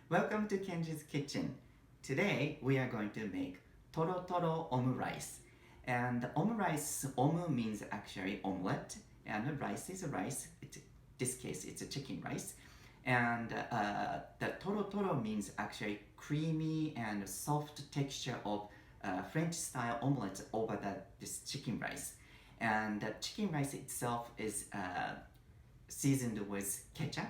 Welcome to Kenji's kitchen. Today we are going to make torotoro omurice. And omurice, omu means actually omelette, and rice is a rice. In this case, it's a chicken rice. And the torotoro means actually creamy and soft texture of French style omelette over this chicken rice. And the chicken rice itself is seasoned with ketchup.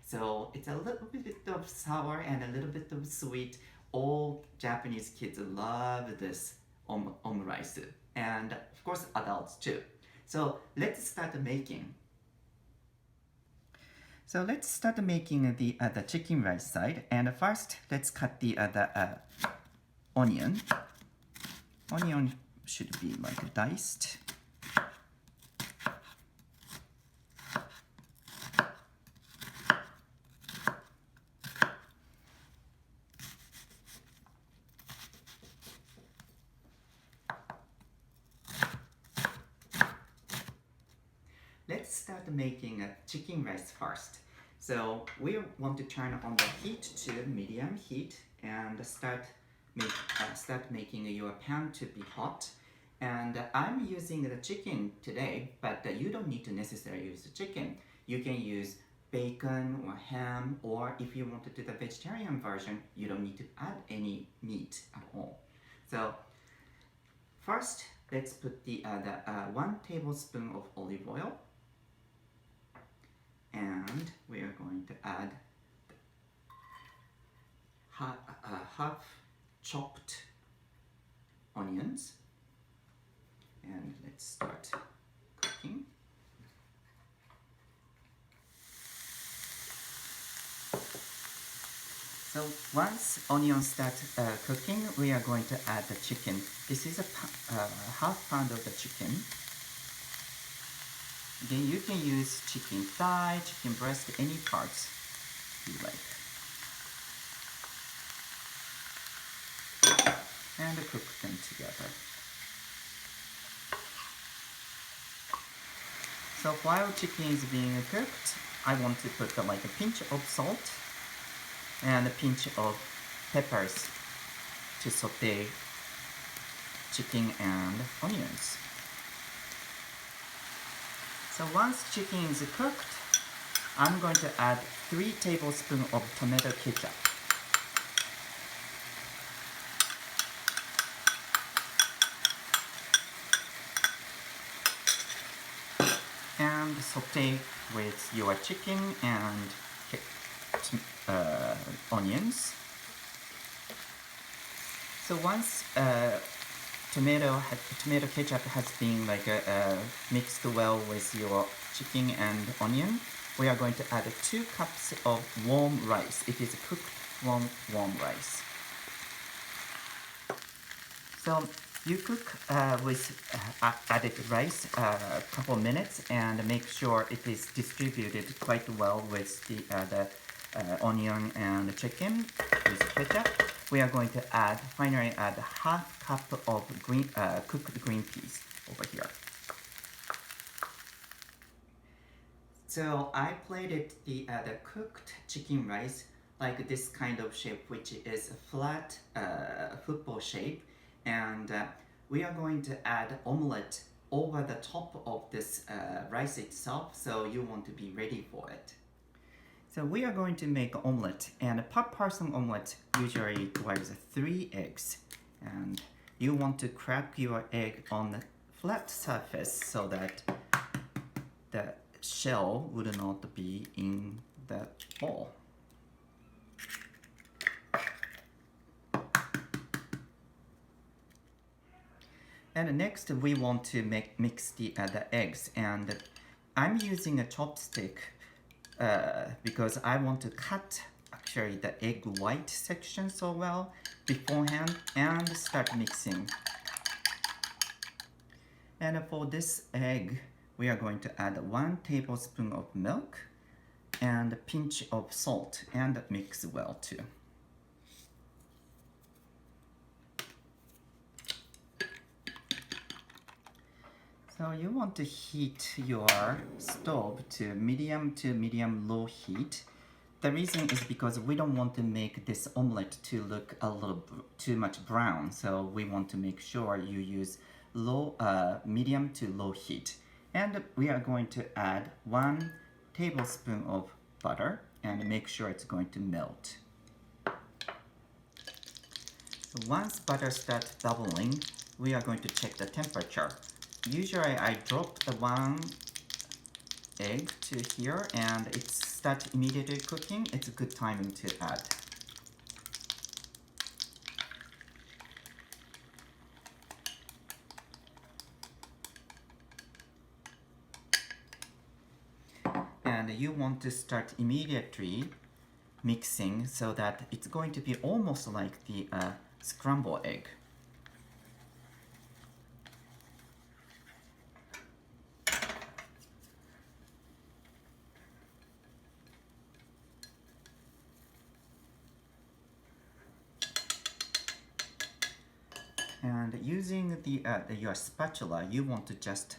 So it's a little bit of sour and a little bit of sweet. All Japanese kids love this omurice, and of course adults too. So let's start making. So let's start making the chicken rice side. And first, let's cut the onion. Onion should be like diced. Let's start making a chicken rice first. So we want to turn on the heat to medium heat and start making your pan to be hot. And I'm using the chicken today, but you don't need to necessarily use the chicken. You can use bacon or ham, or if you want to do the vegetarian version, you don't need to add any meat at all. So first, let's put the 1 tablespoon of olive oil. And we are going to add half chopped onions. And let's start cooking. So once onions start cooking, we are going to add the chicken. This is a half pound of the chicken. Then you can use chicken thigh, chicken breast, any parts you like. And cook them together. So while chicken is being cooked, I want to put like a pinch of salt and a pinch of peppers to saute chicken and onions. So once chicken is cooked, I'm going to add 3 tablespoons of tomato ketchup. And saute with your chicken and onions. So once tomato ketchup has been mixed well with your chicken and onion, we are going to add 2 cups of warm rice. It is cooked warm rice. So you cook with added rice a couple minutes and make sure it is distributed quite well with the onion and the chicken with ketchup. We are going to finally add half cup of cooked green peas over here. So I plated the cooked chicken rice like this kind of shape, which is a flat football shape, and we are going to add omelette over the top of this rice itself, so you want to be ready for it. So we are going to make an omelette, and a per person omelette usually requires 3 eggs. And you want to crack your egg on the flat surface so that the shell would not be in the bowl. And next we want to mix the eggs, and I'm using a chopstick because I want to cut actually the egg white section so well beforehand and start mixing. And for this egg, we are going to add 1 tablespoon of milk and a pinch of salt and mix well too. So you want to heat your stove to medium low heat The reason is because we don't want to make this omelette to look a little too much brown, so we want to make sure you use medium to low heat. And we are going to add 1 tablespoon of butter and make sure it's going to melt. So once butter starts bubbling, we are going to check the temperature. Usually I drop the 1 egg to here and it starts immediately cooking. It's a good timing to add. And you want to start immediately mixing so that it's going to be almost like the scrambled egg. And using your spatula, you want to just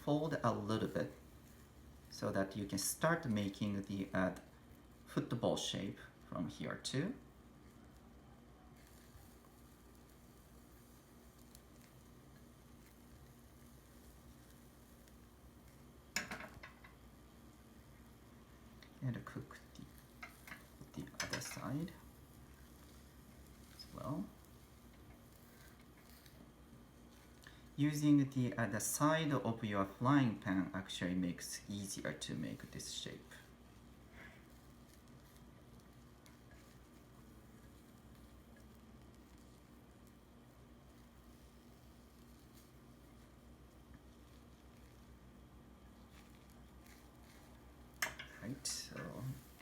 fold a little bit so that you can start making the football shape from here too. And cook the other side as well. Using the side of your frying pan actually makes easier to make this shape. Right, so,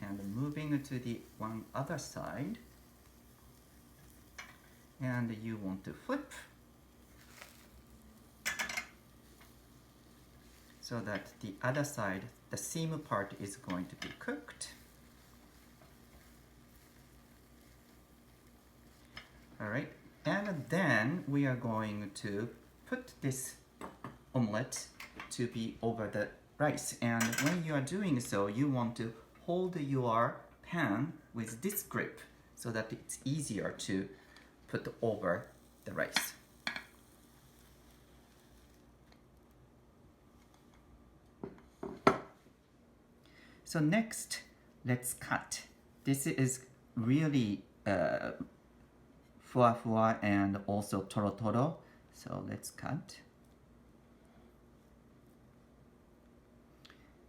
and moving to the one other side, and you want to flip so that the other side, the seam part, is going to be cooked. All right, and then we are going to put this omelette to be over the rice. And when you are doing so, you want to hold your pan with this grip so that it's easier to put over the rice. So next, let's cut. This is really fuwa and also torotoro. So let's cut.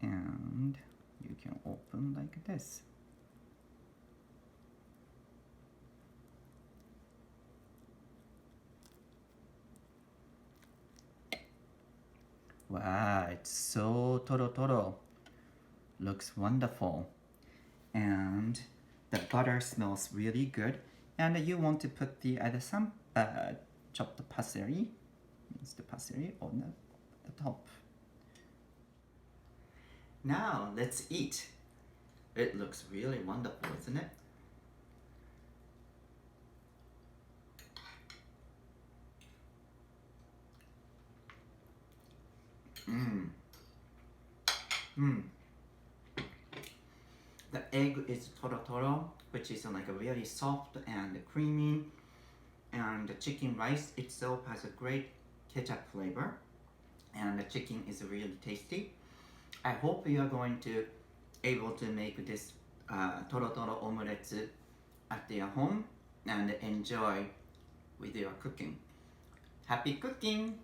And you can open like this. Wow, it's so torotoro. Looks wonderful. And the butter smells really good. And you want to put some chopped parsley, minced parsley, on the top. Now let's eat. It looks really wonderful, isn't it? The egg is torotoro, which is like a really soft and creamy, and the chicken rice itself has a great ketchup flavor, and the chicken is really tasty. I hope you are going to able to make this torotoro omelette at your home and enjoy with your cooking. Happy cooking!